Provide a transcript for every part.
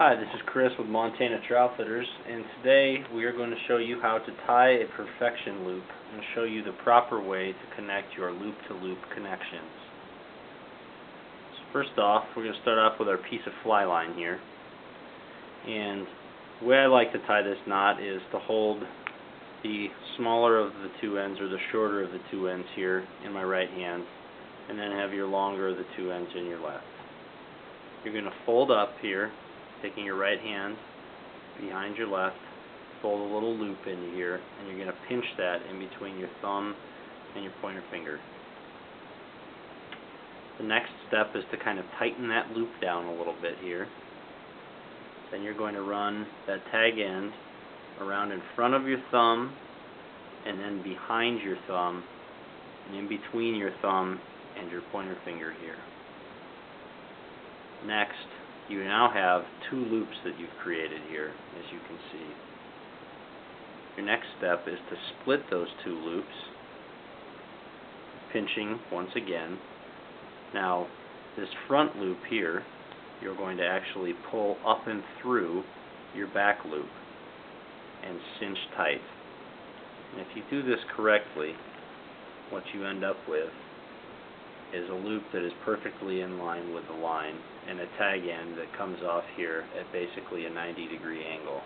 Hi, this is Chris with Montana Trout Fitters, and today we are going to show you how to tie a perfection loop and show you the proper way to connect your loop-to-loop connections. So first off, we're going to start off with our piece of fly line here, and the way I like to tie this knot is to hold the smaller of the two ends, or the shorter of the two ends here, in my right hand, and then have your longer of the two ends in your left. You're going to fold up here, taking your right hand behind your left, fold a little loop into here, and you're going to pinch that in between your thumb and your pointer finger. The next step is to kind of tighten that loop down a little bit here. Then you're going to run that tag end around in front of your thumb, and then behind your thumb, and in between your thumb and your pointer finger here. Next, you now have two loops that you've created here, as you can see. Your next step is to split those two loops, pinching once again. Now, this front loop here, you're going to actually pull up and through your back loop and cinch tight. And if you do this correctly, what you end up with is a loop that is perfectly in line with the line, and a tag end that comes off here at basically a 90-degree angle.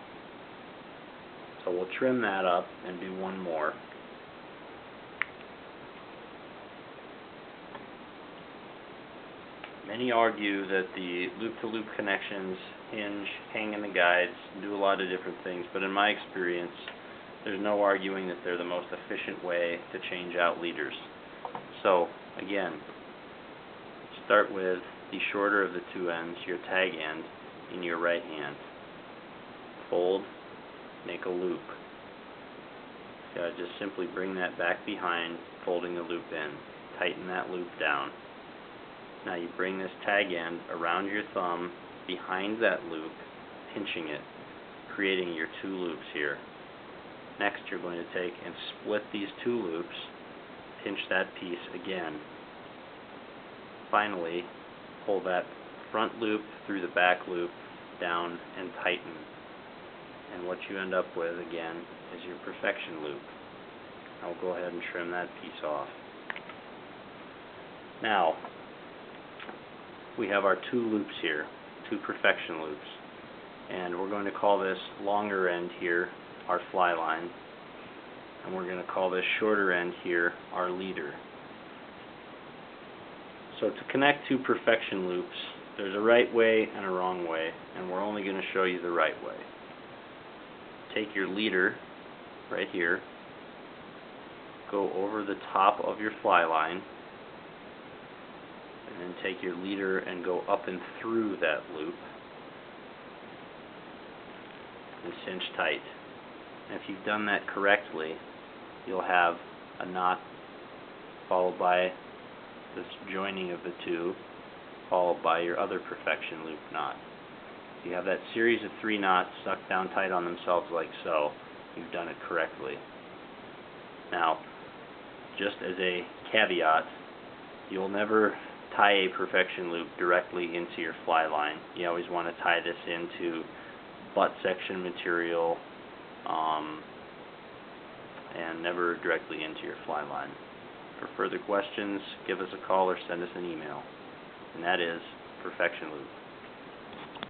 So we'll trim that up and do one more. Many argue that the loop-to-loop connections hinge, hang in the guides, do a lot of different things, but in my experience, there's no arguing that they're the most efficient way to change out leaders. So, again, start with the shorter of the two ends, your tag end, in your right hand. Fold, make a loop. You gotta just simply bring that back behind, folding the loop in. Tighten that loop down. Now you bring this tag end around your thumb, behind that loop, pinching it, creating your two loops here. Next, you're going to take and split these two loops, pinch that piece again. Finally, pull that front loop through the back loop down and tighten. And what you end up with, again, is your perfection loop. I'll go ahead and trim that piece off. Now, we have our two loops here, two perfection loops. And we're going to call this longer end here our fly line. And we're going to call this shorter end here our leader. So to connect two perfection loops, there's a right way and a wrong way, and we're only going to show you the right way. Take your leader right here, go over the top of your fly line, and then take your leader and go up and through that loop and cinch tight. And if you've done that correctly, you'll have a knot followed by this joining of the two, followed by your other perfection loop knot. If you have that series of three knots stuck down tight on themselves like so, you've done it correctly. Now, just as a caveat, you'll never tie a perfection loop directly into your fly line. You always want to tie this into butt section material, and never directly into your fly line. For further questions, give us a call or send us an email. And that is Perfection Loop.